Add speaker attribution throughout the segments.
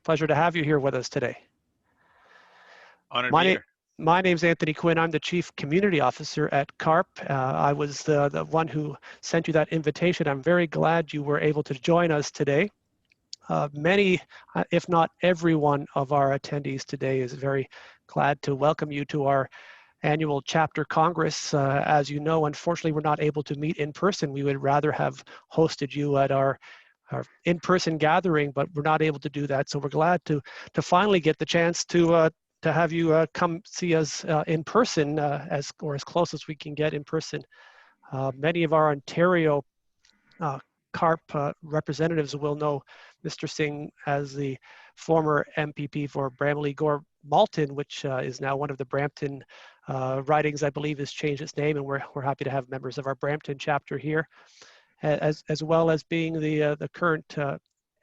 Speaker 1: Pleasure to have you here with us today.
Speaker 2: Honored to be here.
Speaker 1: My name's Anthony Quinn. I'm the Chief Community Officer at CARP. I was the one who sent you that invitation. I'm very glad you were able to join us today. Many, if not every one of our attendees today is very glad to welcome you to our annual chapter congress. As you know, unfortunately, we're not able to meet in person. We would rather have hosted you at our in-person gathering, but we're not able to do that. So we're glad to finally get the chance to have you come see us in person, as close as we can get in person. Many of our Ontario CARP representatives will know Mr. Singh as the former MPP for Bramalea Gore Malton, which is now one of the Brampton ridings, I believe, has changed its name, and we're happy to have members of our Brampton chapter here, as well as being the current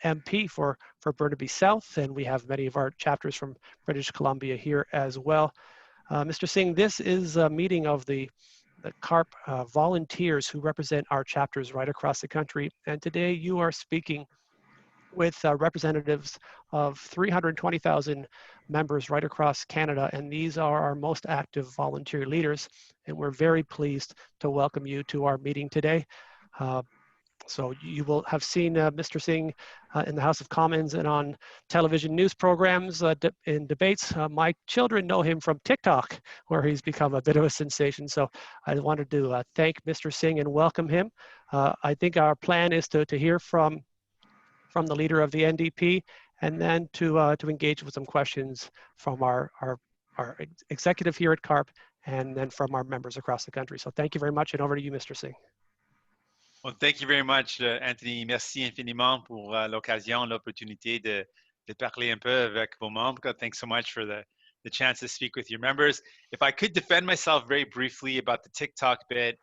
Speaker 1: MP for Burnaby South, and we have many of our chapters from British Columbia here as well. Mr. Singh, this is a meeting of the CARP volunteers who represent our chapters right across the country, and today you are speaking with representatives of 320,000 members right across Canada, and these are our most active volunteer leaders, and we're very pleased to welcome you to our meeting today. So you will have seen Mr. Singh in the House of Commons and on television news programs in debates. My children know him from TikTok, where he's become a bit of a sensation. So I wanted to thank Mr. Singh and welcome him. I think our plan is to hear from the leader of the NDP, and then to engage with some questions from our executive here at CARP, and then from our members across the country. So thank you very much, and over to you, Mr. Singh.
Speaker 2: Well, thank you very much, Anthony. Merci infiniment pour l'occasion, l'opportunité de parler un peu avec vos membres. Thanks so much for the chance to speak with your members. If I could defend myself very briefly about the TikTok bit,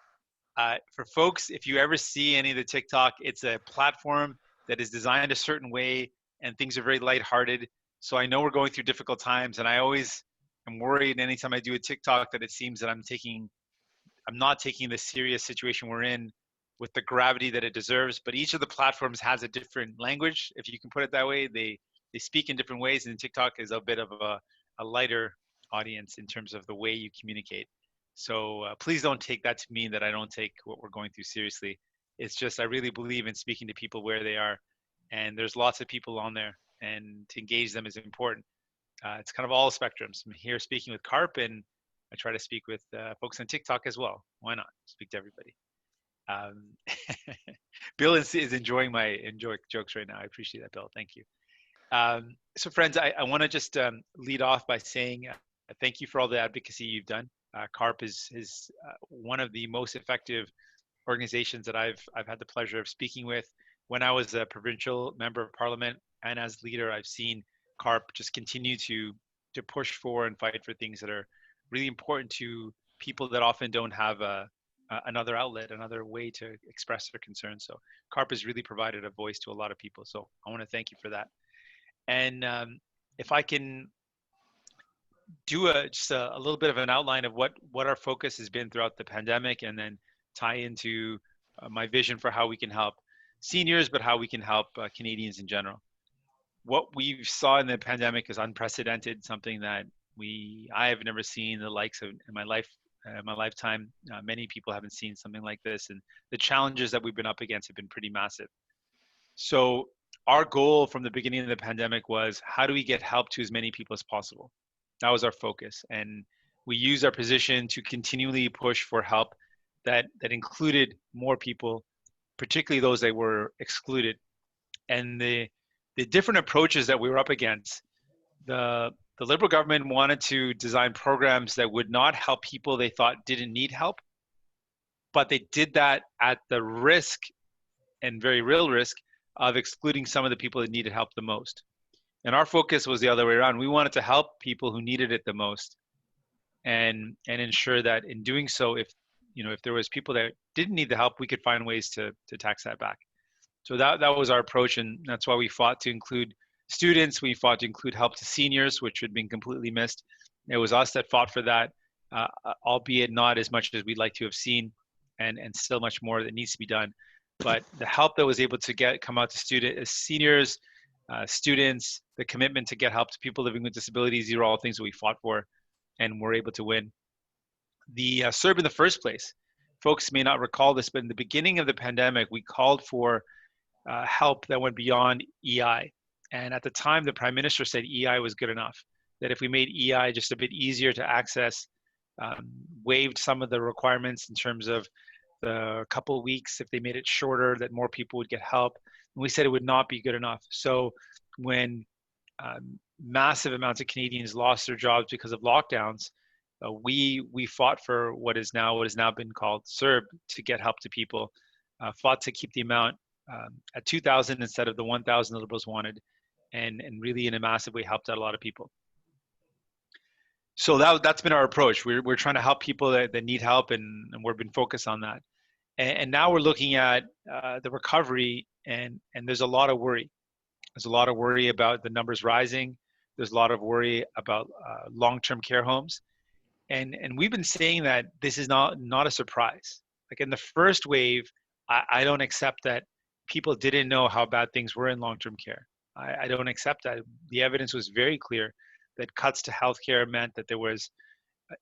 Speaker 2: for folks, if you ever see any of the TikTok, it's a platform that is designed a certain way, and things are very lighthearted. So I know we're going through difficult times, and I always am worried anytime I do a TikTok that it seems that I'm not taking the serious situation we're in with the gravity that it deserves. But each of the platforms has a different language, if you can put it that way. They speak in different ways, and TikTok is a bit of a lighter audience in terms of the way you communicate. So please don't take that to mean that I don't take what we're going through seriously. It's just, I really believe in speaking to people where they are, and there's lots of people on there, and to engage them is important. It's kind of all spectrums. I'm here speaking with CARP, and I try to speak with folks on TikTok as well. Why not speak to everybody? Bill is enjoying my jokes right now. I appreciate that, Bill. Thank you. So friends, I want to just lead off by saying thank you for all the advocacy you've done. CARP is one of the most effective organizations that I've had the pleasure of speaking with. When I was a provincial member of parliament and as leader, I've seen CARP just continue to push for and fight for things that are really important to people that often don't have another outlet, another way to express their concerns. So CARP has really provided a voice to a lot of people. So I want to thank you for that. And if I can do just a little bit of an outline of what our focus has been throughout the pandemic, and then tie into my vision for how we can help seniors, but how we can help Canadians in general. What we saw in the pandemic is unprecedented, something that I have never seen the likes of in my lifetime. Many people haven't seen something like this, and the challenges that we've been up against have been pretty massive. So our goal from the beginning of the pandemic was, how do we get help to as many people as possible? That was our focus, and we used our position to continually push for help that included more people, particularly those that were excluded. And the different approaches that we were up against, the Liberal government wanted to design programs that would not help people they thought didn't need help, but they did that at the risk, and very real risk, of excluding some of the people that needed help the most. And our focus was the other way around. We wanted to help people who needed it the most, and ensure that in doing so, if there was people that didn't need the help, we could find ways to tax that back. So that was our approach, and that's why we fought to include students. We fought to include help to seniors, which had been completely missed. It was us that fought for that, albeit not as much as we'd like to have seen, and still much more that needs to be done. But the help that was able to come out to seniors, students, the commitment to get help to people living with disabilities. These are all things that we fought for and were able to win. The CERB in the first place, folks may not recall this, but in the beginning of the pandemic, we called for help that went beyond EI. And at the time, the Prime Minister said EI was good enough, that if we made EI just a bit easier to access, waived some of the requirements in terms of the couple of weeks, if they made it shorter, that more people would get help. And we said it would not be good enough. So when massive amounts of Canadians lost their jobs because of lockdowns, we fought for what has now been called CERB to get help to people, fought to keep the amount at 2,000 instead of the 1,000 the Liberals wanted, and really in a massive way helped out a lot of people. So that's been our approach. We're trying to help people that need help, and we've been focused on that. And now we're looking at the recovery, and there's a lot of worry. There's a lot of worry about the numbers rising. There's a lot of worry about long-term care homes. And we've been saying that this is not a surprise. Like in the first wave, I don't accept that people didn't know how bad things were in long-term care. I don't accept that. The evidence was very clear that cuts to healthcare meant that there was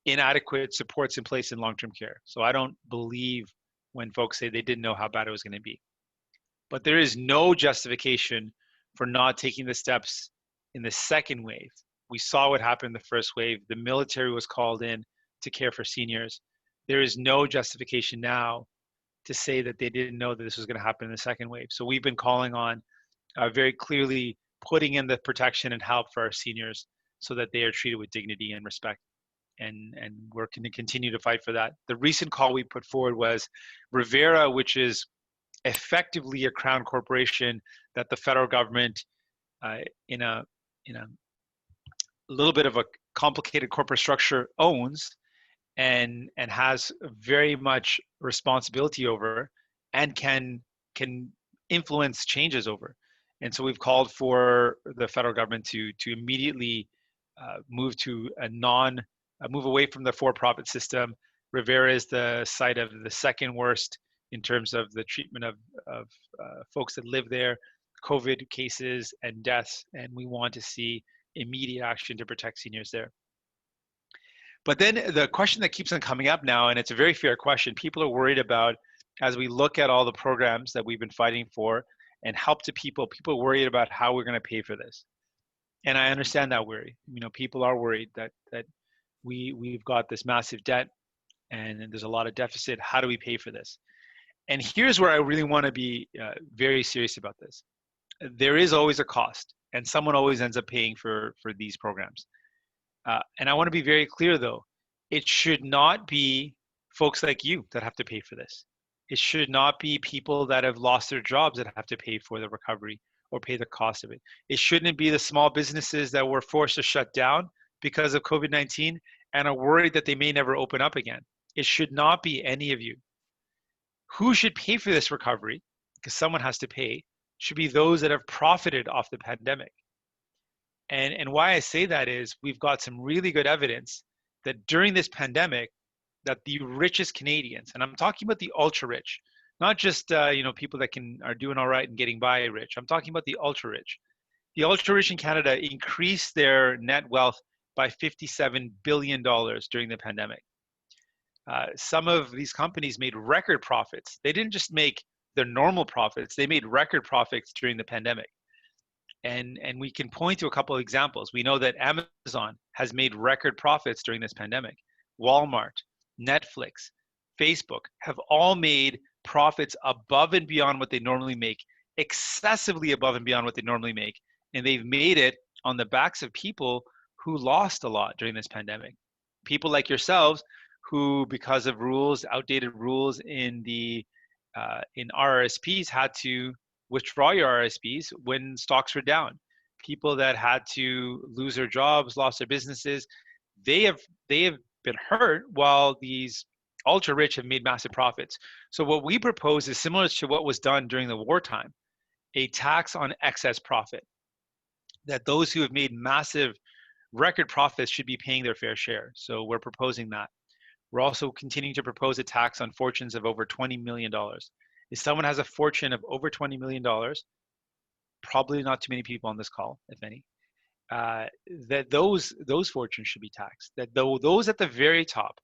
Speaker 2: inadequate supports in place in long-term care. So I don't believe when folks say they didn't know how bad it was going to be. But there is no justification for not taking the steps in the second wave. We saw what happened in the first wave. The military was called in to care for seniors. There is no justification now to say that they didn't know that this was going to happen in the second wave. So we've been calling on very clearly putting in the protection and help for our seniors so that they are treated with dignity and respect. And we're going to continue to fight for that. The recent call we put forward was Revera, which is effectively a crown corporation that the federal government, in a little bit of a complicated corporate structure, owns and has very much responsibility over, and can influence changes over. And so we've called for the federal government to immediately move to move away from the for-profit system. Revera is the site of the second worst in terms of the treatment of folks that live there, COVID cases and deaths, and we want to see immediate action to protect seniors there. But then the question that keeps on coming up now, and it's a very fair question, people are worried about, as we look at all the programs that we've been fighting for and help to people are worried about how we're going to pay for this. And I understand that worry. People are worried that we've got this massive debt and there's a lot of deficit. How do we pay for this? And here's where I really want to be very serious about this. There is always a cost, and someone always ends up paying for these programs. And I want to be very clear, though. It should not be folks like you that have to pay for this. It should not be people that have lost their jobs that have to pay for the recovery or pay the cost of it. It shouldn't be the small businesses that were forced to shut down because of COVID-19 and are worried that they may never open up again. It should not be any of you. Who should pay for this recovery, because someone has to pay, should be those that have profited off the pandemic. And why I say that is we've got some really good evidence that during this pandemic, that the richest Canadians, and I'm talking about the ultra rich, not just people that are doing all right and getting by rich. I'm talking about the ultra rich. The ultra rich in Canada increased their net wealth by $57 billion during the pandemic. Some of these companies made record profits. They didn't just make their normal profits, they made record profits during the pandemic. And we can point to a couple of examples. We know that Amazon has made record profits during this pandemic. Walmart, Netflix, Facebook have all made profits above and beyond what they normally make, excessively above and beyond what they normally make. And they've made it on the backs of people who lost a lot during this pandemic. People like yourselves who, because of rules, outdated rules in RRSPs, had to withdraw your RSPs when stocks were down. People that had to lose their jobs, lost their businesses, they have been hurt while these ultra rich have made massive profits. So what we propose is similar to what was done during the wartime, a tax on excess profit, that those who have made massive record profits should be paying their fair share. So we're proposing that. We're also continuing to propose a tax on fortunes of over $20 million. If someone has a fortune of over $20 million, probably not too many people on this call, if any, that those fortunes should be taxed. That those at the very top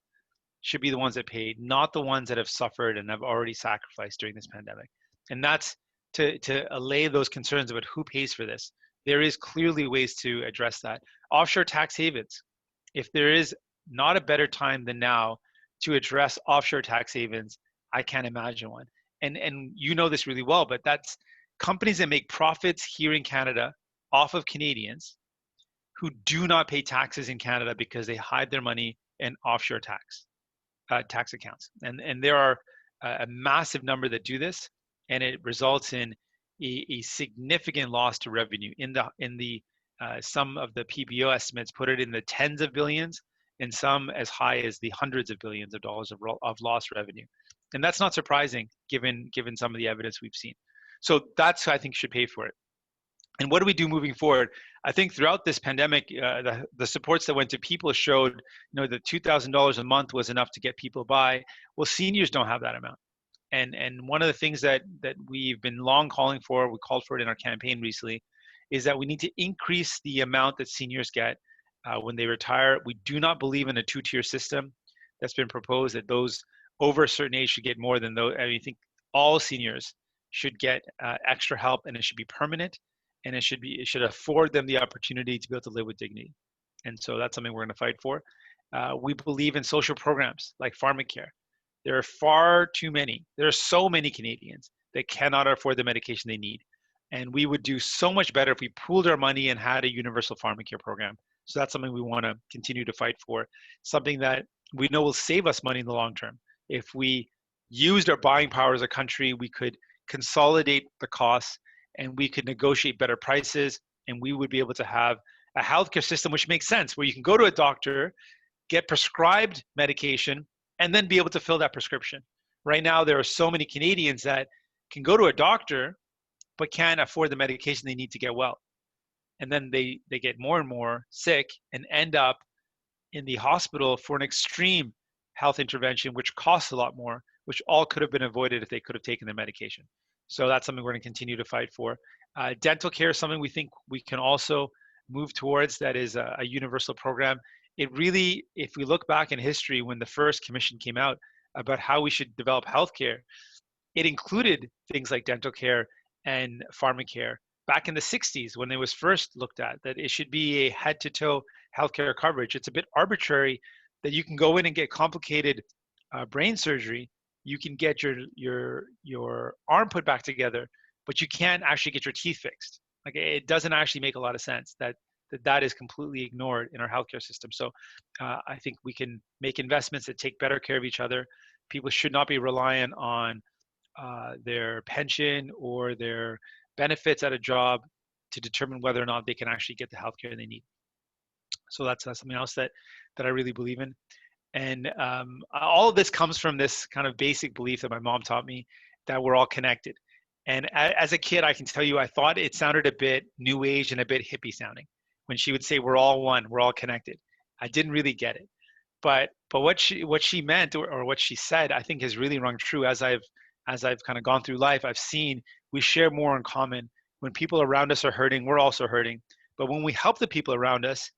Speaker 2: should be the ones that pay, not the ones that have suffered and have already sacrificed during this pandemic. And that's to allay those concerns about who pays for this. There is clearly ways to address that. Offshore tax havens. If there is not a better time than now to address offshore tax havens, I can't imagine one. And you know this really well, but that's companies that make profits here in Canada off of Canadians who do not pay taxes in Canada because they hide their money in offshore tax accounts. And there are a massive number that do this, and it results in a significant loss to revenue. In the some of the PBO estimates put it in the tens of billions, and some as high as the hundreds of billions of dollars of lost revenue. And that's not surprising given some of the evidence we've seen. So that's who I think should pay for it. And what do we do moving forward? I think throughout this pandemic, the supports that went to people showed, that $2,000 a month was enough to get people by. Well, seniors don't have that amount. And one of the things that we've been long calling for, we called for it in our campaign recently, is that we need to increase the amount that seniors get when they retire. We do not believe in a two-tier system that's been proposed, that those over a certain age should get more than those. I think all seniors should get extra help, and it should be permanent. And it should afford them the opportunity to be able to live with dignity. And so that's something we're going to fight for. We believe in social programs like Pharmacare. There are so many Canadians that cannot afford the medication they need. And we would do so much better if we pooled our money and had a universal Pharmacare program. So that's something we want to continue to fight for. Something that we know will save us money in the long term. If we used our buying power as a country, we could consolidate the costs, and we could negotiate better prices, and we would be able to have a healthcare system which makes sense, where you can go to a doctor, get prescribed medication, and then be able to fill that prescription. Right now, there are so many Canadians that can go to a doctor, but can't afford the medication they need to get well. And then they get more and more sick and end up in the hospital for an extreme health intervention, which costs a lot more, which all could have been avoided if they could have taken their medication. So that's something we're going to continue to fight for. Dental care is something we think we can also move towards. That is a universal program. It really, if we look back in history, when the first commission came out about how we should develop healthcare, it included things like dental care and pharmacare. Back in the 60s, when it was first looked at, that it should be a head-to-toe healthcare coverage. It's a bit arbitrary that you can go in and get complicated brain surgery. You can get your arm put back together, but you can't actually get your teeth fixed. Like, it doesn't actually make a lot of sense that is completely ignored in our healthcare system. So I think we can make investments that take better care of each other. People should not be reliant on their pension or their benefits at a job to determine whether or not they can actually get the healthcare they need. So that's something else that I really believe in. And all of this comes from this kind of basic belief that my mom taught me, that we're all connected. And as a kid, I can tell you, I thought it sounded a bit new age and a bit hippie sounding when she would say, we're all one, we're all connected. I didn't really get it. But what she meant or what she said, I think has really rung true. As I've kind of gone through life, I've seen we share more in common. When people around us are hurting, we're also hurting. But when we help the people around us,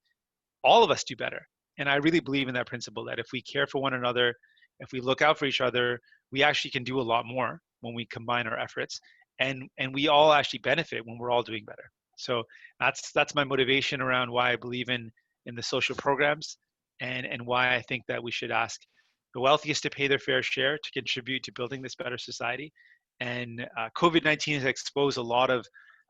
Speaker 2: all of us do better. And I really believe in that principle, that if we care for one another, if we look out for each other, we actually can do a lot more when we combine our efforts. And we all actually benefit when we're all doing better. So that's my motivation around why I believe in the social programs, and why I think that we should ask the wealthiest to pay their fair share to contribute to building this better society. And COVID-19 has exposed a lot of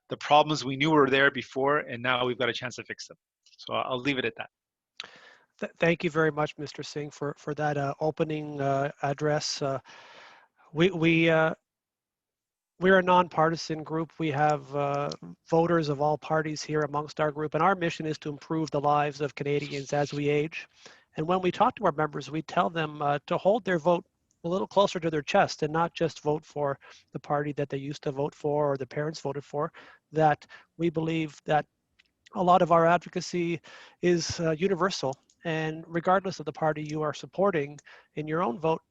Speaker 2: the problems we knew were there before, and now we've got a chance to fix them. So I'll leave it at that.
Speaker 1: Thank you very much, Mr. Singh, for that opening address. We're a nonpartisan group. We have voters of all parties here amongst our group, and our mission is to improve the lives of Canadians as we age. And when we talk to our members, we tell them to hold their vote a little closer to their chest and not just vote for the party that they used to vote for or the parents voted for. That we believe that a lot of our advocacy is universal, and regardless of the party you are supporting in your own vote,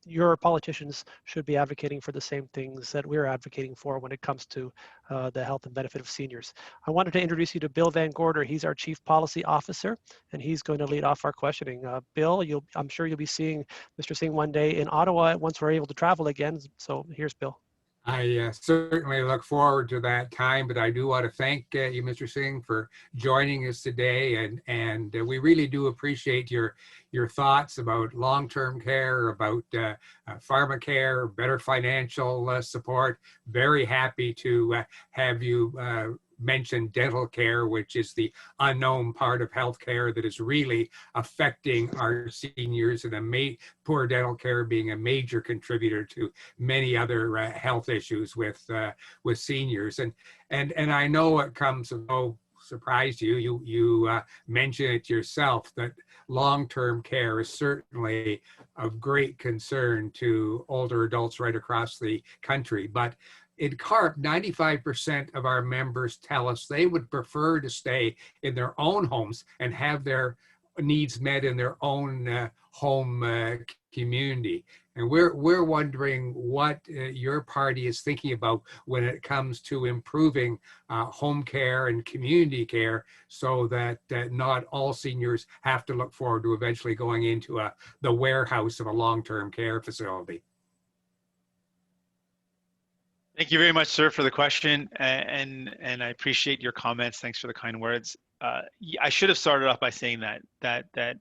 Speaker 1: your politicians should be advocating for the same things that we're advocating for when it comes to the health and benefit of seniors. I wanted to introduce you to Bill Van Gorder. He's our Chief Policy Officer, and he's going to lead off our questioning. Bill, I'm sure you'll be seeing Mr. Singh one day in Ottawa once we're able to travel again. So here's Bill.
Speaker 3: I certainly look forward to that time, but I do want to thank you, Mr. Singh, for joining us today, and we really do appreciate your thoughts about long-term care, about Pharmacare, better financial support. Very happy to have you mention dental care, which is the unknown part of healthcare that is really affecting our seniors, and poor dental care being a major contributor to many other health issues with seniors. And I know it comes as no surprise to you. You mentioned it yourself that long-term care is certainly of great concern to older adults right across the country. But in CARP, 95% of our members tell us they would prefer to stay in their own homes and have their needs met in their own home community. And we're wondering what your party is thinking about when it comes to improving home care and community care, so that not all seniors have to look forward to eventually going into the warehouse of a long-term care facility.
Speaker 2: Thank you very much, sir, for the question, and I appreciate your comments. Thanks for the kind words. I should have started off by saying that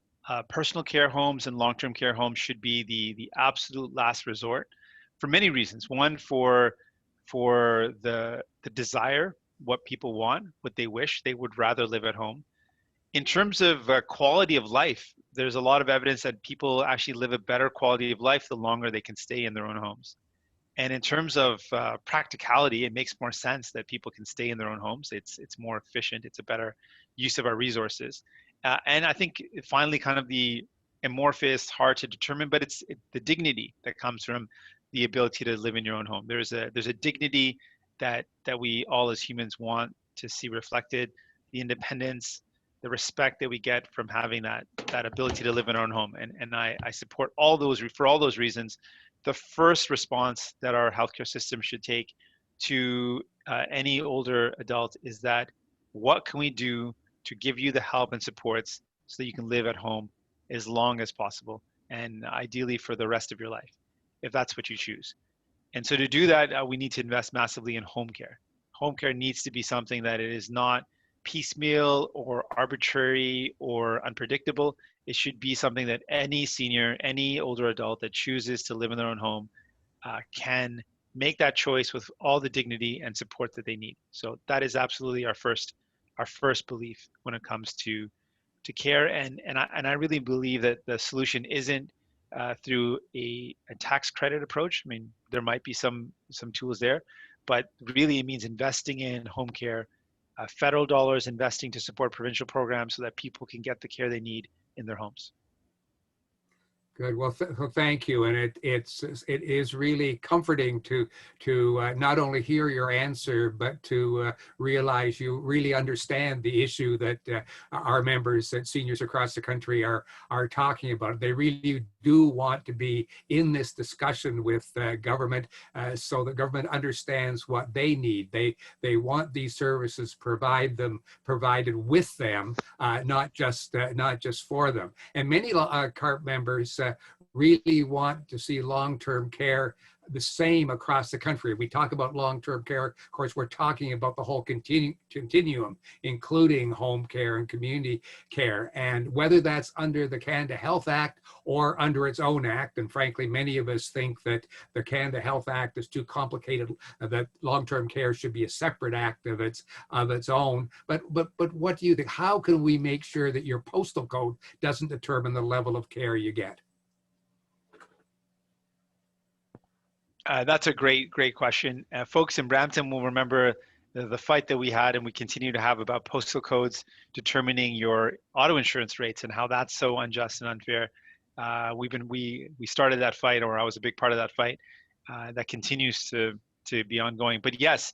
Speaker 2: personal care homes and long-term care homes should be the absolute last resort for many reasons. One, for the desire, what people want, what they wish, they would rather live at home. In terms of quality of life, there's a lot of evidence that people actually live a better quality of life the longer they can stay in their own homes. And in terms of practicality, it makes more sense that people can stay in their own homes. It's more efficient. It's a better use of our resources. And I think finally, kind of the amorphous, hard to determine, but it's the dignity that comes from the ability to live in your own home. There's a dignity that we all as humans want to see reflected, the independence, the respect that we get from having that ability to live in our own home. And I support all those, for all those reasons. The first response that our healthcare system should take to any older adult is that, what can we do to give you the help and supports so that you can live at home as long as possible, and ideally for the rest of your life, if that's what you choose. And so to do that, we need to invest massively in home care. Home care needs to be something that it is not piecemeal or arbitrary or unpredictable. It should be something that any senior, any older adult that chooses to live in their own home can make that choice with all the dignity and support that they need. So that is absolutely our first belief when it comes to care. And I really believe that the solution isn't through a tax credit approach. I mean, there might be some tools there, but really it means investing in home care, federal dollars investing to support provincial programs so that people can get the care they need in their homes.
Speaker 3: Good. Well, thank you. And it is really comforting to not only hear your answer, but to realize you really understand the issue that our members and seniors across the country are talking about. They really do want to be in this discussion with government, so the government understands what they need. They want these services provided with them, not just for them. And many CARP members really want to see long-term care the same across the country. We talk about long-term care, of course, we're talking about the whole continuum, including home care and community care. And whether that's under the Canada Health Act or under its own act, and frankly, many of us think that the Canada Health Act is too complicated, that long-term care should be a separate act of its own. But what do you think? How can we make sure that your postal code doesn't determine the level of care you get?
Speaker 2: That's a great question. Folks in Brampton will remember the fight that we had and we continue to have about postal codes determining your auto insurance rates and how that's so unjust and unfair. We started that fight, or I was a big part of that fight. That continues to be ongoing. But yes,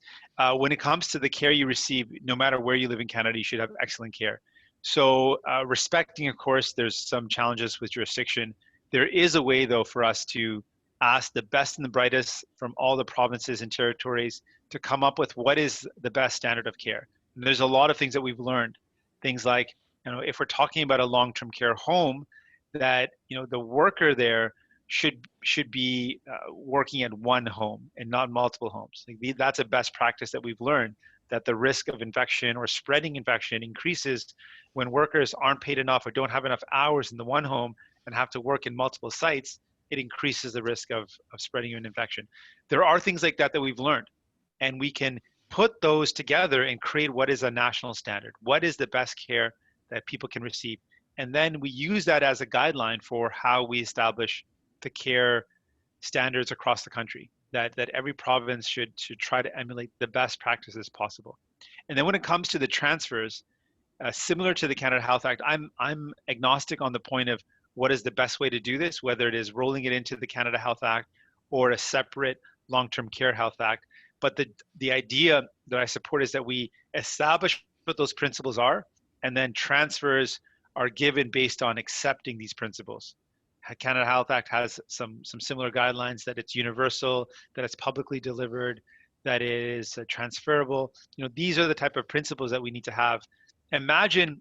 Speaker 2: when it comes to the care you receive, no matter where you live in Canada, you should have excellent care. So respecting, of course, there's some challenges with jurisdiction. There is a way, though, for us to ask the best and the brightest from all the provinces and territories to come up with what is the best standard of care. And there's a lot of things that we've learned. Things like, if we're talking about a long-term care home, that the worker there should be working at one home and not multiple homes. That's a best practice that we've learned, that the risk of infection or spreading infection increases when workers aren't paid enough or don't have enough hours in the one home and have to work in multiple sites. It increases the risk of spreading an infection. There are things like that we've learned, and we can put those together and create what is a national standard. What is the best care that people can receive? And then we use that as a guideline for how we establish the care standards across the country, that every province should try to emulate the best practices possible. And then when it comes to the transfers, similar to the Canada Health Act, I'm agnostic on the point of what is the best way to do this, whether it is rolling it into the Canada Health Act or a separate long-term care health act. But the idea that I support is that we establish what those principles are, and then transfers are given based on accepting these principles. Canada Health Act has some similar guidelines, that it's universal, that it's publicly delivered, that it is transferable. These are the type of principles that we need to have. Imagine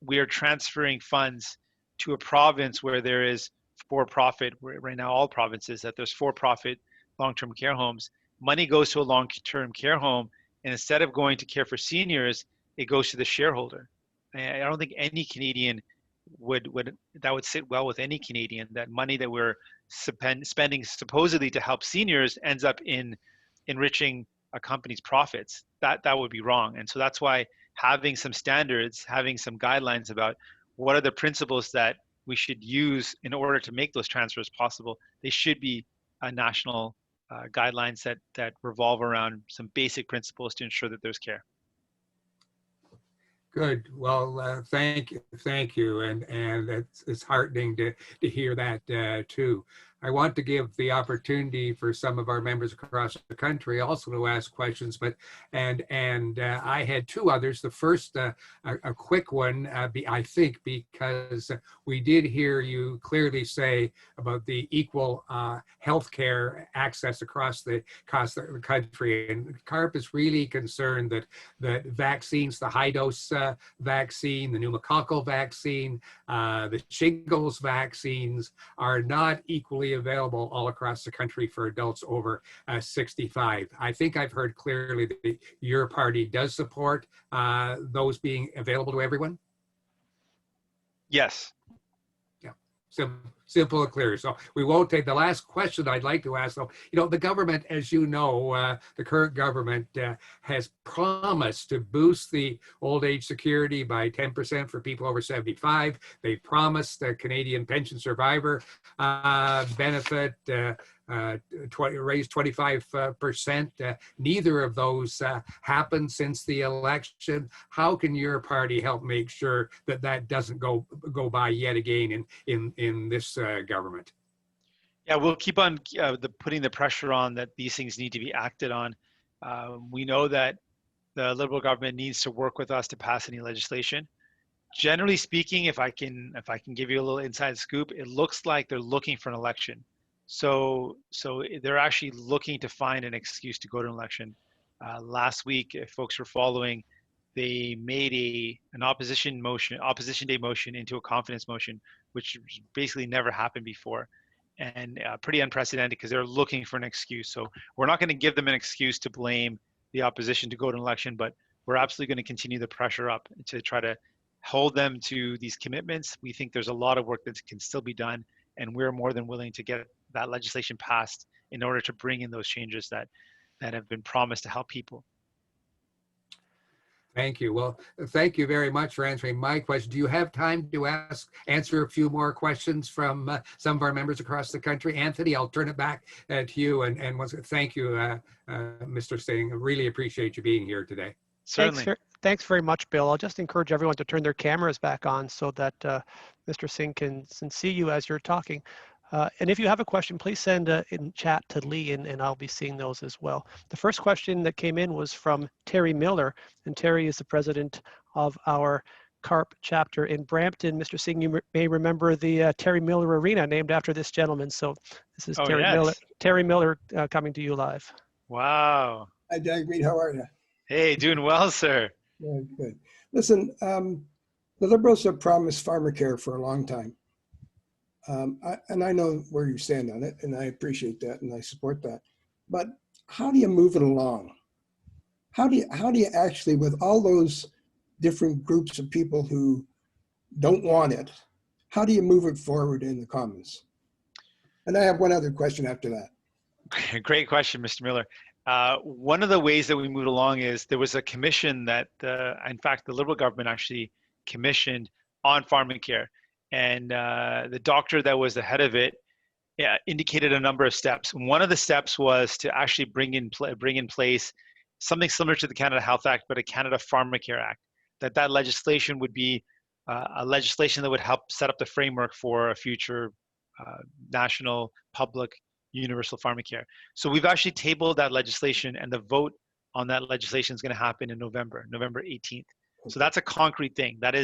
Speaker 2: we are transferring funds to a province where there is for-profit, right now all provinces, that there's for-profit long-term care homes. Money goes to a long-term care home, and instead of going to care for seniors, it goes to the shareholder. I don't think any Canadian would sit well with any Canadian, that money that we're spending supposedly to help seniors ends up in enriching a company's profits. That would be wrong. And so that's why having some standards, having some guidelines about what are the principles that we should use in order to make those transfers possible, they should be national guidelines that revolve around some basic principles to ensure that there's care.
Speaker 3: Good. Well, thank you, and it's heartening to hear that too. I want to give the opportunity for some of our members across the country also to ask questions, but I had two others. The first, a quick one, I think, because we did hear you clearly say about the equal healthcare access across the country, and CARP is really concerned that vaccines, the high dose vaccine, the pneumococcal vaccine, the shingles vaccines are not equally available all across the country for adults over 65. I think I've heard clearly that your party does support those being available to everyone?
Speaker 2: Yes.
Speaker 3: Yeah, simple and clear. So we won't take the last question I'd like to ask, though. The government, as you know, the current government has promised to boost the old age security by 10% for people over 75. They promised a Canadian pension survivor benefit, raise 25%. Neither of those happened since the election. How can your party help make sure that doesn't go by yet again in this government?
Speaker 2: Yeah, we'll keep on putting the pressure on that these things need to be acted on. We know that the Liberal government needs to work with us to pass any legislation. Generally speaking, if I can give you a little inside scoop, it looks like they're looking for an election. So they're actually looking to find an excuse to go to an election. Last week, if folks were following, they made an opposition day motion into a confidence motion, which basically never happened before, and pretty unprecedented because they're looking for an excuse. So we're not going to give them an excuse to blame the opposition to go to an election, but we're absolutely going to continue the pressure up to try to hold them to these commitments. We think there's a lot of work that can still be done, and we're more than willing to get that legislation passed in order to bring in those changes that have been promised to help people.
Speaker 3: Thank you. Well, thank you very much for answering my question. Do you have time to answer a few more questions from some of our members across the country? Anthony, I'll turn it back to you. And once thank you, Mr. Singh. I really appreciate you being here today.
Speaker 2: Certainly.
Speaker 1: Thanks very much, Bill. I'll just encourage everyone to turn their cameras back on so that Mr. Singh can see you as you're talking. And if you have a question, please send in chat to Lee, and I'll be seeing those as well. The first question that came in was from Terry Miller, and Terry is the president of our CARP chapter in Brampton. Mr. Singh, you may remember the Terry Miller Arena named after this gentleman. So this is
Speaker 2: Oh,
Speaker 1: Terry
Speaker 2: yes.
Speaker 1: Miller. Terry Miller coming to you live.
Speaker 2: Wow.
Speaker 4: Hi, Jagmeet. How are you?
Speaker 2: Hey, doing well, sir.
Speaker 4: Good, good. Listen, the Liberals have promised Pharmacare for a long time. And I know where you stand on it, and I appreciate that, and I support that. But how do you move it along? How do you actually, with all those different groups of people who don't want it, how do you move it forward in the Commons? And I have one other question after that.
Speaker 2: Great question, Mr. Miller. One of the ways that we moved along is there was a commission that, in fact, the Liberal government actually commissioned on Pharmacare. And the doctor that was the head of it indicated a number of steps. One of the steps was to actually bring in place something similar to the Canada Health Act, but a Canada Pharmacare Act. That legislation would be a legislation that would help set up the framework for a future national public universal pharmacare. So we've actually tabled that legislation, and the vote on that legislation is going to happen in November 18th. So that's a concrete thing. That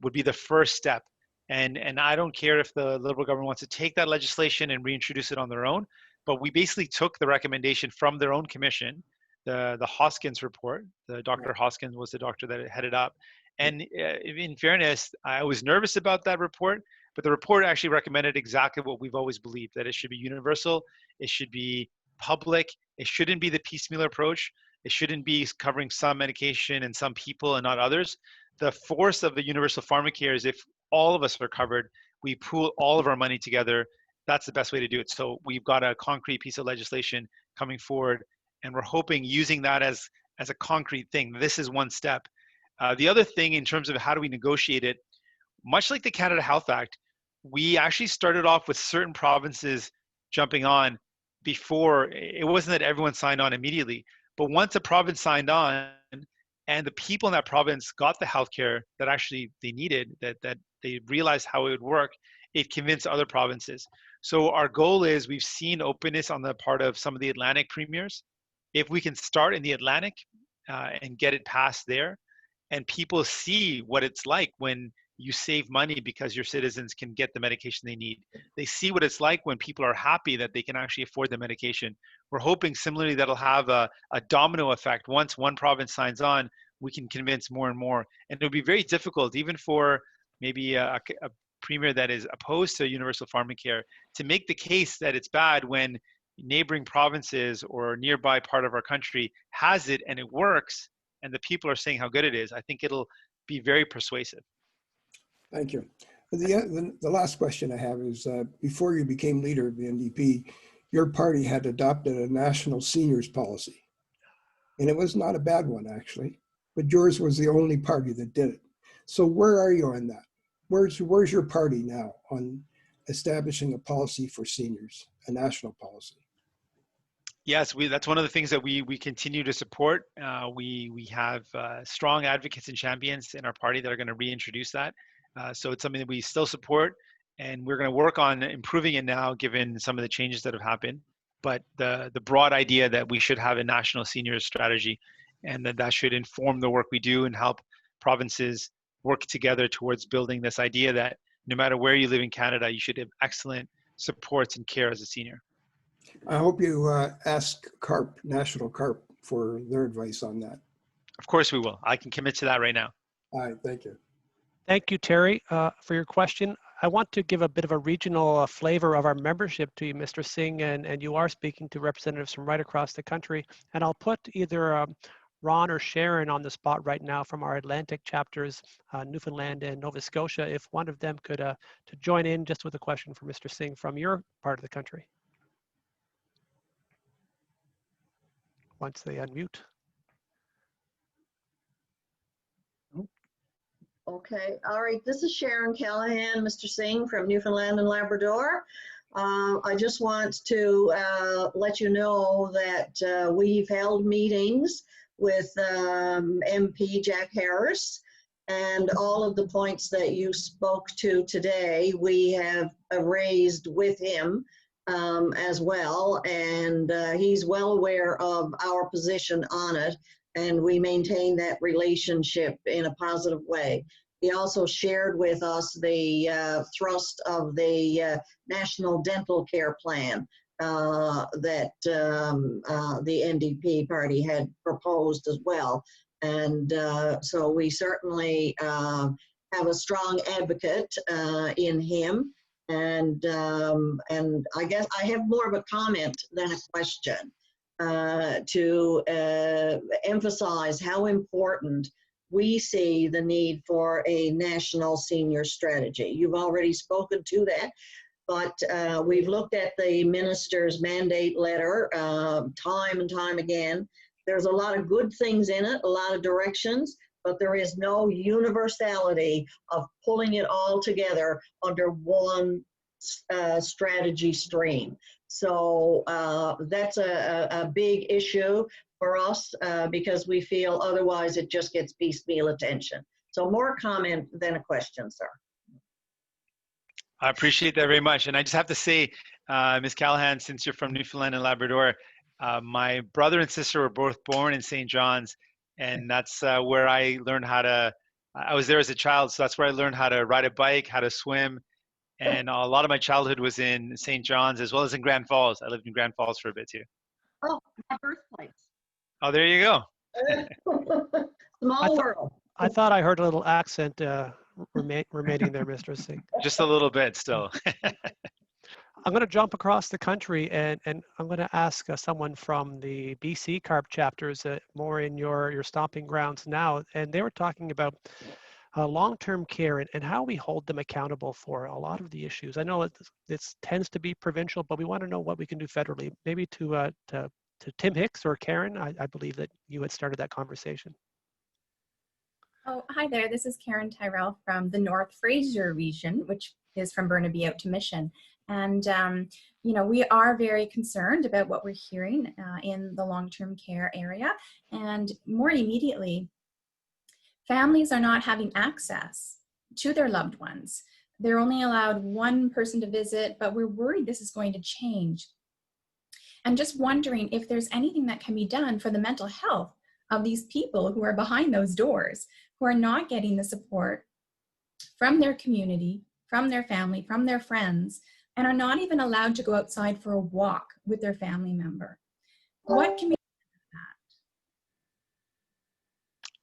Speaker 2: would be the first step. And I don't care if the Liberal government wants to take that legislation and reintroduce it on their own, but we basically took the recommendation from their own commission, the Hoskins report. The Dr. Hoskins was the doctor that headed up. And in fairness, I was nervous about that report, but the report actually recommended exactly what we've always believed, that it should be universal, it should be public, it shouldn't be the piecemeal approach, it shouldn't be covering some medication and some people and not others. The force of the universal pharmacare is if all of us are covered, we pool all of our money together, that's the best way to do it. So we've got a concrete piece of legislation coming forward, and we're hoping using that as a concrete thing. This is one step. The other thing in terms of how do we negotiate it, much like the Canada Health Act, we actually started off with certain provinces jumping on before. It wasn't that everyone signed on immediately, but once a province signed on and the people in that province got the healthcare that actually they needed, that they realized how it would work, it convinced other provinces. So our goal is, we've seen openness on the part of some of the Atlantic premiers. If we can start in the Atlantic and get it passed there, and people see what it's like when you save money because your citizens can get the medication they need. They see what it's like when people are happy that they can actually afford the medication. We're hoping similarly that'll have a domino effect. Once one province signs on, we can convince more and more. And it'll be very difficult, even for maybe a premier that is opposed to universal pharmacare, to make the case that it's bad when neighboring provinces or nearby part of our country has it and it works, and the people are saying how good it is. I think it'll be very persuasive.
Speaker 4: Thank you. The last question I have is, before you became leader of the NDP, your party had adopted a national seniors policy. And it was not a bad one, actually, but yours was the only party that did it. So where are you on that? Where's your party now on establishing a policy for seniors, a national policy?
Speaker 2: Yes, that's one of the things that we continue to support. We have strong advocates and champions in our party that are going to reintroduce that. So it's something that we still support, and we're going to work on improving it now, given some of the changes that have happened. But the broad idea that we should have a national seniors strategy, and that should inform the work we do and help provinces work together towards building this idea that no matter where you live in Canada, you should have excellent supports and care as a senior.
Speaker 4: I hope you ask CARP, National CARP, for their advice on that.
Speaker 2: Of course we will. I can commit to that right now.
Speaker 4: All right, thank you.
Speaker 1: Thank you, Terry, for your question. I want to give a bit of a regional flavor of our membership to you, Mr. Singh, and you are speaking to representatives from right across the country. And I'll put either Ron or Sharon on the spot right now from our Atlantic chapters, Newfoundland and Nova Scotia, if one of them could to join in just with a question for Mr. Singh from your part of the country. Once they unmute.
Speaker 5: Okay, all right, this is Sharon Callahan, Mr. Singh from Newfoundland and Labrador. I just want to let you know that we've held meetings with MP Jack Harris, and all of the points that you spoke to today, we have raised with him as well, and he's well aware of our position on it, and we maintain that relationship in a positive way. He also shared with us the thrust of the National Dental Care Plan that the NDP party had proposed as well. And so we certainly have a strong advocate in him. And I guess I have more of a comment than a question to emphasize how important we see the need for a national senior strategy. You've already spoken to that, but we've looked at the minister's mandate letter time and time again. There's a lot of good things in it, a lot of directions, but there is no universality of pulling it all together under one strategy stream. So that's a big issue for us because we feel otherwise it just gets piecemeal attention. So more comment than a question, sir.
Speaker 2: I appreciate that very much. And I just have to say, Ms. Callahan, since you're from Newfoundland and Labrador, my brother and sister were both born in St. John's, and that's where I learned how to, I was there as a child, so that's where I learned how to ride a bike, how to swim, and a lot of my childhood was in St. John's as well as in Grand Falls. I lived in Grand Falls for a bit too.
Speaker 5: Oh, my birthplace.
Speaker 2: Oh, there you go.
Speaker 5: Small world.
Speaker 1: I thought I heard a little accent remaining there, Mr. Singh.
Speaker 2: Just a little bit still.
Speaker 1: I'm going to jump across the country and I'm going to ask someone from the BC CARP chapters more in your stomping grounds now. And they were talking about long-term care and how we hold them accountable for a lot of the issues. I know it tends to be provincial, but we want to know what we can do federally. Maybe to Tim Hicks or Karen, I believe that you had started that conversation.
Speaker 6: Oh, hi there. This is Karen Tyrell from the North Fraser region, which is from Burnaby out to Mission. And, you know, we are very concerned about what we're hearing in the long-term care area. And more immediately, families are not having access to their loved ones. They're only allowed one person to visit, but we're worried this is going to change. I'm just wondering if there's anything that can be done for the mental health of these people who are behind those doors, who are not getting the support from their community, from their family, from their friends, and are not even allowed to go outside for a walk with their family member. What can we do with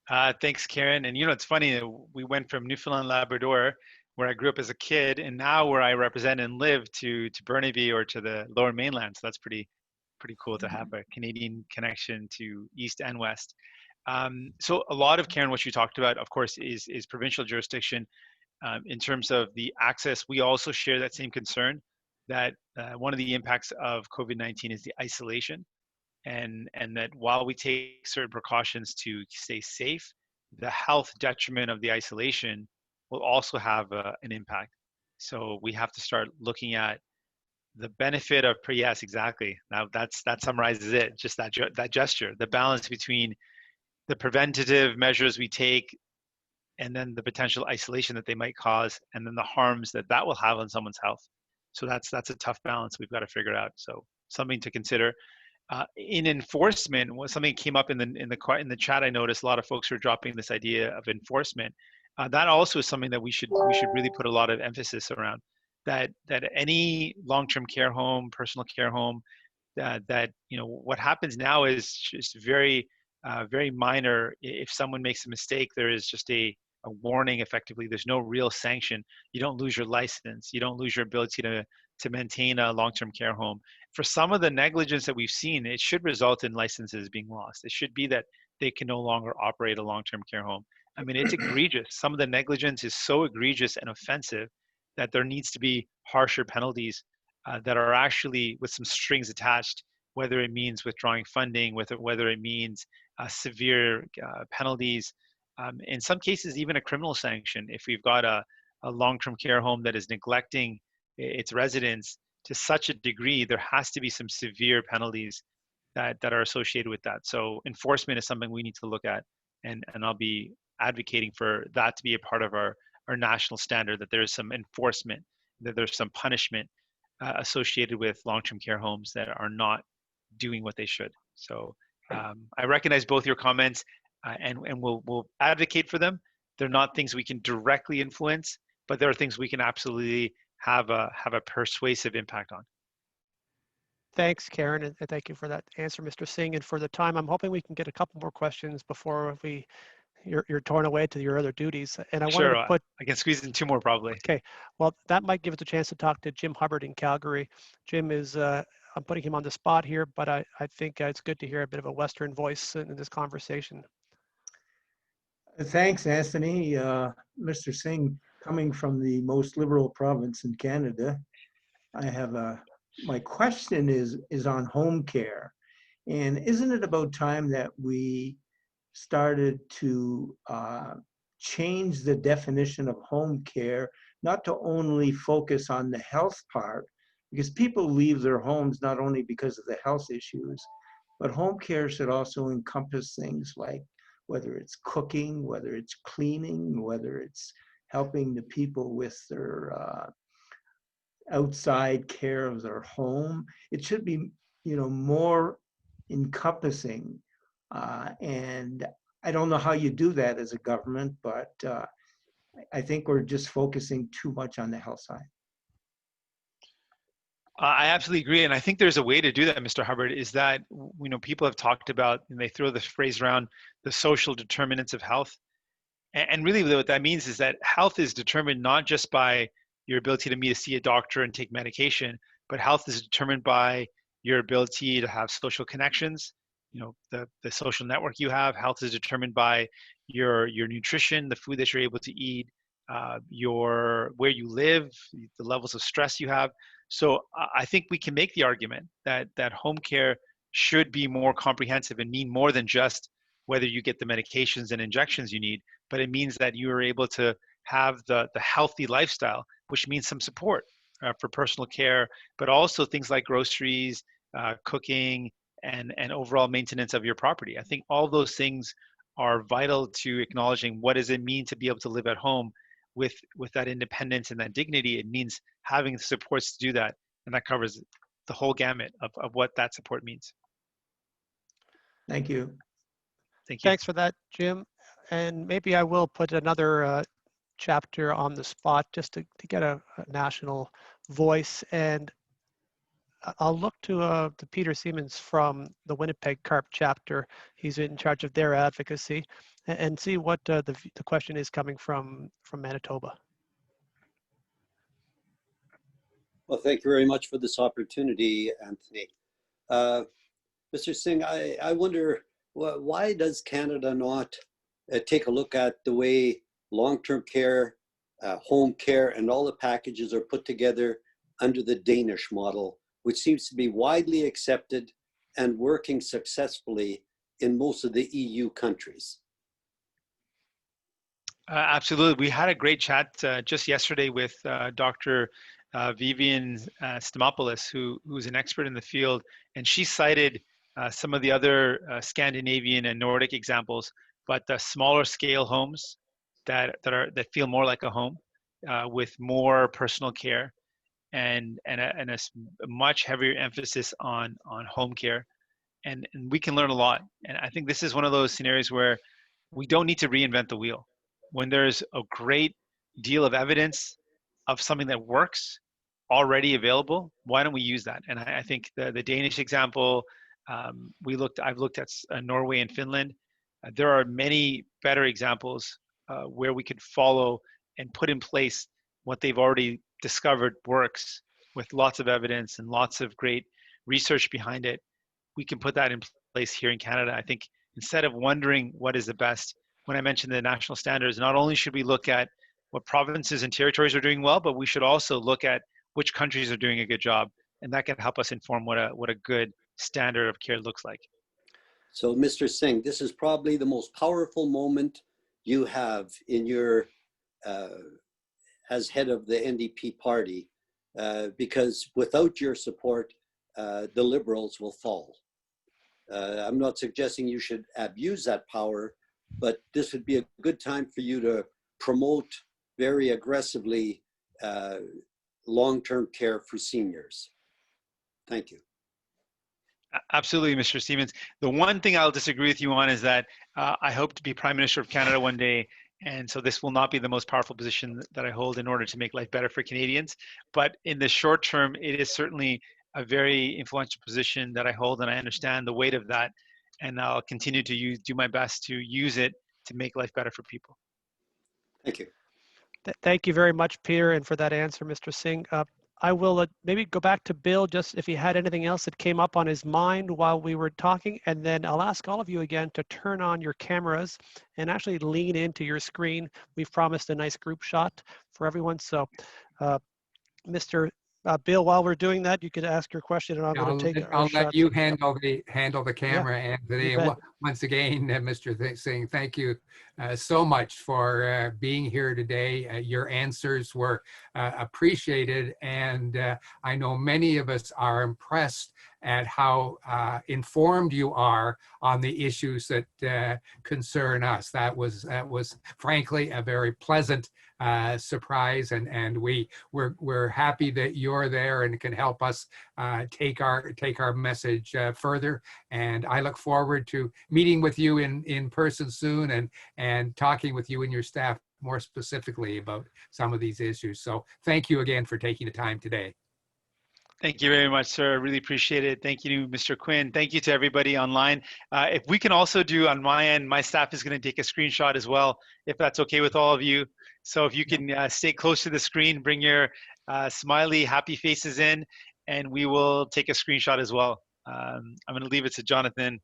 Speaker 6: that?
Speaker 2: Thanks, Karen. And you know, it's funny, we went from Newfoundland, Labrador, where I grew up as a kid, and now where I represent and live to Burnaby or to the Lower Mainland. So that's pretty cool to have a Canadian connection to East and West. So a lot of, Karen, what you talked about, of course, is provincial jurisdiction. In terms of the access, we also share that same concern that one of the impacts of COVID-19 is the isolation, and that while we take certain precautions to stay safe, the health detriment of the isolation will also have an impact. So we have to start looking at the benefit of, yes, exactly. Now that summarizes it, just that gesture, the balance between the preventative measures we take and then the potential isolation that they might cause, and then the harms that will have on someone's health. So that's a tough balance we've got to figure out. So something to consider. In enforcement, something came up in the chat. I noticed a lot of folks were dropping this idea of enforcement. That also is something that we should really put a lot of emphasis around. That any long-term care home, personal care home, that you know, what happens now is just very minor. If someone makes a mistake, there is just a warning. Effectively, there's no real sanction. You don't lose your license. You don't lose your ability to maintain a long-term care home. For some of the negligence that we've seen, it should result in licenses being lost. It should be that they can no longer operate a long-term care home. I mean, it's egregious. Some of the negligence is so egregious and offensive that there needs to be harsher penalties that are actually with some strings attached, whether it means withdrawing funding, whether it means severe penalties, in some cases even a criminal sanction. If we've got a long-term care home that is neglecting its residents to such a degree, there has to be some severe penalties that are associated with that. So enforcement is something we need to look at, and I'll be advocating for that to be a part of our national standard, that there's some enforcement, that there's some punishment associated with long-term care homes that are not doing what they should. So I recognize both your comments, and we'll advocate for them. They're not things we can directly influence, but there are things we can absolutely have a persuasive impact on.
Speaker 1: Thanks, Karen, and thank you for that answer, Mr. Singh. And for the time, I'm hoping we can get a couple more questions before you're torn away to your other duties. And I wanted
Speaker 2: Sure,
Speaker 1: to put,
Speaker 2: I can squeeze in 2 more probably.
Speaker 1: okay, well, that might give us a chance to talk to Jim Hubbard in Calgary. Jim is, I'm putting him on the spot here, but I think it's good to hear a bit of a Western voice in this conversation.
Speaker 7: Thanks, Anthony. Mr. Singh, coming from the most liberal province in Canada, I have my question is on home care. And isn't it about time that we started to change the definition of home care, not to only focus on the health part, because people leave their homes not only because of the health issues, but home care should also encompass things like whether it's cooking, whether it's cleaning, whether it's helping the people with their outside care of their home. It should be, more encompassing. And I don't know how you do that as a government, but I think we're just focusing too much on the health side.
Speaker 2: I absolutely agree, and I think there's a way to do that, Mr. Hubbard. Is that people have talked about, and they throw this phrase around, the social determinants of health, and really what that means is that health is determined not just by your ability to see a doctor and take medication, but health is determined by your ability to have social connections, the social network you have. Health is determined by your nutrition, the food that you're able to eat, where you live, the levels of stress you have. So I think we can make the argument that home care should be more comprehensive and mean more than just whether you get the medications and injections you need, but it means that you are able to have the healthy lifestyle, which means some support for personal care, but also things like groceries, cooking, and overall maintenance of your property. I think all those things are vital to acknowledging what does it mean to be able to live at home with that independence and that dignity. It means having the supports to do that, and that covers the whole gamut of what that support means.
Speaker 7: Thank you.
Speaker 2: Thank you.
Speaker 1: Thanks for that, Jim. And maybe I will put another chapter on the spot just to get a national voice. And I'll look to Peter Siemens from the Winnipeg CARP chapter. He's in charge of their advocacy, and see what the question is coming from Manitoba.
Speaker 8: Well, thank you very much for this opportunity, Anthony. Mr. Singh, I wonder, why does Canada not take a look at the way long-term care, home care, and all the packages are put together under the Danish model, which seems to be widely accepted and working successfully in most of the EU countries?
Speaker 2: Absolutely. We had a great chat just yesterday with Dr. Vivian Stamopoulos, who's an expert in the field, and she cited some of the other Scandinavian and Nordic examples, but the smaller scale homes that feel more like a home with more personal care and a much heavier emphasis on home care, and we can learn a lot. And I think this is one of those scenarios where we don't need to reinvent the wheel. When there's a great deal of evidence of something that works already available, why don't we use that? And I think the Danish example, I've looked at Norway and Finland. There are many better examples where we could follow and put in place what they've already discovered works with lots of evidence and lots of great research behind it. We can put that in place here in Canada. I think instead of wondering what is the best, when I mentioned the national standards, not only should we look at what provinces and territories are doing well, but we should also look at which countries are doing a good job, and that can help us inform what a good standard of care looks like.
Speaker 8: So, Mr. Singh, this is probably the most powerful moment you have in your as head of the NDP party, because without your support, the Liberals will fall. I'm not suggesting you should abuse that power, but this would be a good time for you to promote very aggressively long-term care for seniors. Thank you.
Speaker 2: Absolutely, Mr. Stevens. The one thing I'll disagree with you on is that I hope to be Prime Minister of Canada one day. And so this will not be the most powerful position that I hold in order to make life better for Canadians. But in the short term, it is certainly a very influential position that I hold, and I understand the weight of that. And I'll continue to do my best to use it to make life better for people.
Speaker 8: Thank you.
Speaker 1: Thank you very much, Peter, and for that answer, Mr. Singh. I will maybe go back to Bill, just if he had anything else that came up on his mind while we were talking, and then I'll ask all of you again to turn on your cameras and actually lean into your screen. We've promised a nice group shot for everyone. So, Mr. Bill, while we're doing that, you could ask your question, and I'm going to take our
Speaker 3: I'll let
Speaker 1: shots.
Speaker 3: you handle the camera, Anthony.
Speaker 1: you bet.
Speaker 3: Once again, Mr. Singh, thank you so much for being here today. Your answers were appreciated, and I know many of us are impressed at how informed you are on the issues that concern us. That was frankly a very pleasant surprise, and we're happy that you're there and can help us take our message further. And I look forward to meeting with you in person soon and talking with you and your staff more specifically about some of these issues. So thank you again for taking the time today.
Speaker 2: Thank you very much, sir. Really appreciate it. Thank you, Mr. Quinn. Thank you to everybody online. If we can also do on my end, my staff is going to take a screenshot as well, if that's okay with all of you. So if you can stay close to the screen, bring your smiley, happy faces in, and we will take a screenshot as well. I'm going to leave it to Jonathan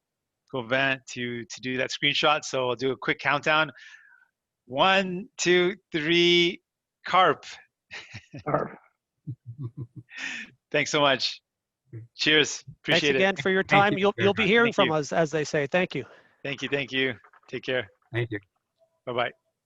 Speaker 2: Gauvin to do that screenshot. So I'll do a quick countdown. 1, 2, 3, CARP.
Speaker 7: CARP.
Speaker 2: Thanks so much. Cheers. Appreciate it.
Speaker 1: Thanks again for your time. You'll be hearing from us, as they say. Thank you.
Speaker 2: Thank you. Thank you. Take care.
Speaker 3: Thank you.
Speaker 2: Bye-bye.